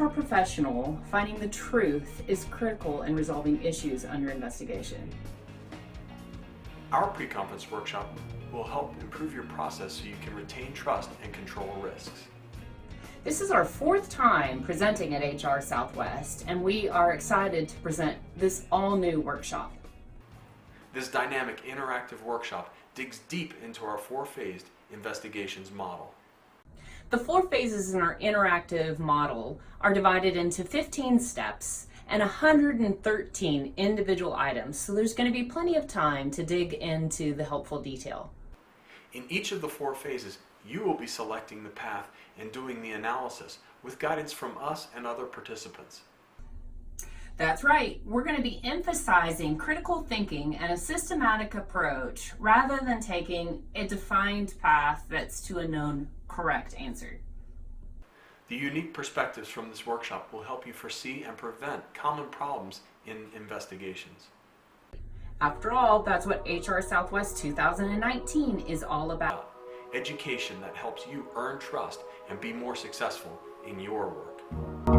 HR professional, finding the truth is critical in resolving issues under investigation. Our pre-conference workshop will help improve your process so you can retain trust and control risks. This is our 4th time presenting at HR Southwest, and we are excited to present this all-new workshop. This dynamic, interactive workshop digs deep into our 4-phased investigations model. The 4 phases in our interactive model are divided into 15 steps and 113 individual items, so there's going to be plenty of time to dig into the helpful detail. In each of the 4 phases, you will be selecting the path and doing the analysis with guidance from us and other participants. That's right. We're going to be emphasizing critical thinking and a systematic approach rather than taking a defined path that's to a known correct answer. The unique perspectives from this workshop will help you foresee and prevent common problems in investigations. After all, that's what HR Southwest 2019 is all about. Education that helps you earn trust and be more successful in your work.